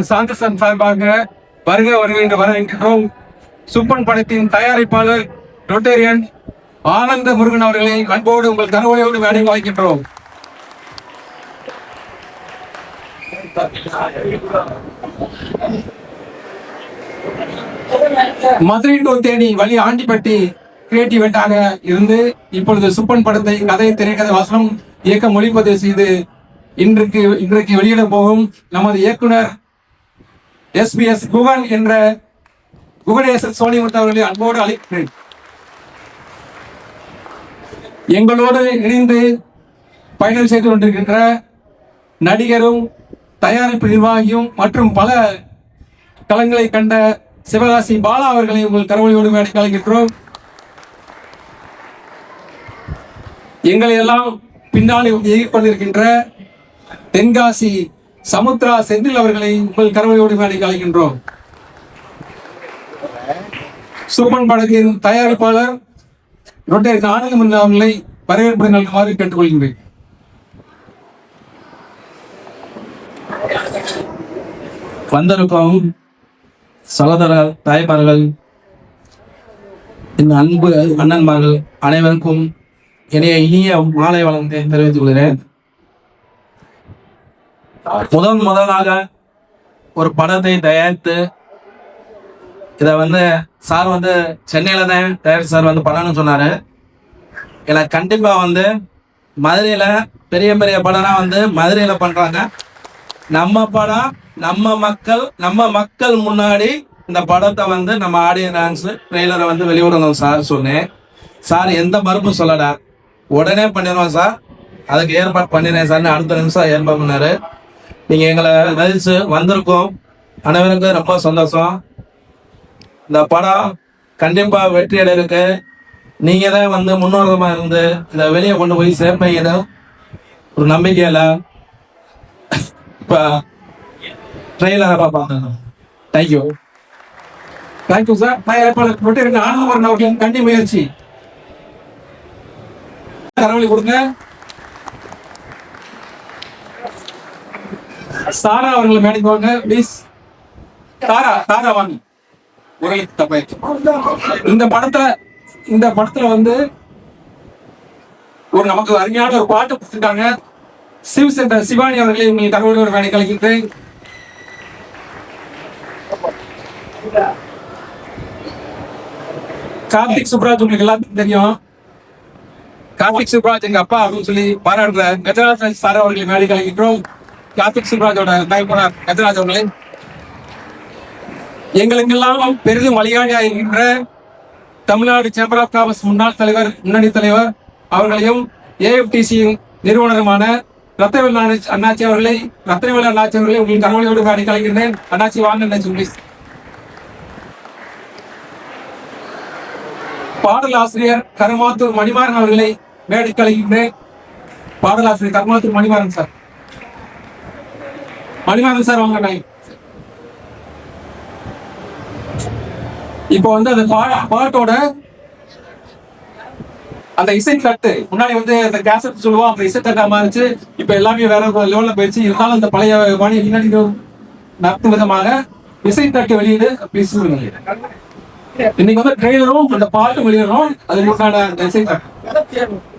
சாந்தசன் சார்பாக வருக வருக என்று வரவேற்கிறோம். சுப்பன் படத்தின் தயாரிப்பாளர் ரொட்டேரியன் ஆனந்த முருகன் அவர்களை அன்போடு உங்கள் கனவோடு வேலை வாய்க்கின்றோம். மதுரை டு தேனி வழி ஆண்டிப்பட்டி கிரியேட்டிவாக இருந்து இப்பொழுது சுப்பன் படத்தை கதை, திரைக்கதை, வசனம், இயக்கம், ஒளிப்பதிவு செய்து இன்றைக்கு வெளியிட போகும் நமது இயக்குனர் SBS குகன் என்ற குகணேசன் சோனிமுத்து அவர்களை அன்போடு அழைக்கிறேன். எங்களோடு இணைந்து பயணம் செய்து கொண்டிருக்கின்ற நடிகரும் தயாரிப்பு நிர்வாகியும் மற்றும் பல களங்களை கண்ட சிவகாசி பாலா அவர்களை உங்கள் கரவொலியோடு மேடைக்கு அழைக்கின்றோம். எங்களை எல்லாம் பின்னாலே இயங்கிக் கொண்டிருக்கின்ற தென்காசி சமுத்ரா செந்தில் அவர்களை உங்கள் கரவொலியோடு மேடைக்கு அழைக்கின்றோம். சுப்பன் படத்தின் தயாரிப்பாளர் ரொட்டேரியன் ஆனந்த முருகன் அவர்களை வரவேற்பு நல்குமாறு கேட்டுக்கொள்கின்றேன். வந்திருக்கும் சகோதர தாய்மார்கள், இந்த அன்பு அண்ணன்மார்கள் அனைவருக்கும் இனிய மாலை வணக்கத்தை தெரிவித்துக் கொள்கிறேன். முதலாக ஒரு படத்தை தயாரித்து இதை சார் சென்னையில தான் தயாரித்து சார் படம்னு சொன்னாரு. எனக்கு கண்டிப்பா மதுரையில பெரிய பெரிய படம்னா மதுரையில பண்றாங்க. நம்ம படம் நம்ம மக்கள் முன்னாடி இந்த படத்தை நம்ம ஆடியன்ஸ் ட்ரெய்லரை வெளியிடணும் சார் சொன்னேன். சார் எந்த மறுப்பும் சொல்லடா, உடனே பண்ணிடுவோம் சார், அதுக்கு ஏற்பாடு பண்ணிடுறேன் சார்னு அடுத்த நிமிஷம் ஏற்பாடு பண்ணாரு. நீங்க எங்களை மதிச்சு வந்திருக்கோம் அனைவருக்கும் ரொம்ப சந்தோஷம். இந்த படம் கண்டிப்பா வெற்றி அடையிருக்கு. நீங்க தான் முன்னோட்டமா இருந்து இதை வெளியே கொண்டு போய் சேர்ப்பீங்க ஒரு நம்பிக்கையில இப்ப ட்ரெயிலரை பார்ப்பாங்க. Thank you sir. ஆனந்தவரன் கண்டி முயற்சி கரவொலி கொடுங்க. சாரா அவர்களை மேடைக்கு வாங்க ப்ளீஸ். தாரா வாங்க. இந்த படத்துல ஒரு நமக்கு அருமையான ஒரு பாட்டு கொடுத்துருக்காங்க. சிவசேகர் சிவானி அவர்களை உங்களுக்கு தகவலோடு ஒரு வேலை கலைக்கின்றேன். கார்த்திக் சுப்ராஜ் உங்களுக்கு எல்லாத்துக்கும் தெரியும். கார்த்திக் சுப்ராஜ் எங்க அப்பா அப்படின்னு சொல்லி பாராட்டுற கஜராஜ் சார் அவர்களை வேலை கலைக்கின்றோம். கார்த்திக் சுப்ராஜோட நாயகனார் கஜராஜ் அவர்களை எங்களுக்கெல்லாம் பெரிதும் வழிகாட்டியாக இருக்கின்ற தமிழ்நாடு சேம்பர் ஆஃப் காமர்ஸ் முன்னணி தலைவர் அவர்களையும் AFTC நிறுவனருமான ரத்தவேல் அண்ணாச்சி அவர்களை உங்களுக்கு கரவொலியோடு வேலை கலைக்கின்றேன். அண்ணாச்சி வாங்க. அண்ணாச்சி ப்ளீஸ். பாடல் ஆசிரியர் கருமாத்தூர் மணிமாறன் அவர்களை மேடை கலைக்கின்றேன். பாடலாசிரியர் கருமாத்தூர் மணிமாறன் சார். மணிமாறன் சார் வாங்க. இப்போ அந்த பாட்டோட அந்த இசை தட்டு முன்னாடி அந்த கேசட் சொல்லுவோம், அந்த இசை தட்டா மாறிச்சு. இப்ப எல்லாமே வேற லெவல்ல போயிடுச்சு. இருந்தாலும் அந்த பழைய வாணி பின்னாடி நடத்தும் விதமாக இசை தட்டு வெளியீடு ப்ளீஸ். இன்னைக்கு ட்ரெயிலரும் அந்த பாட்டு வெளியிடணும். அது முன்னாடி இசை தட்டு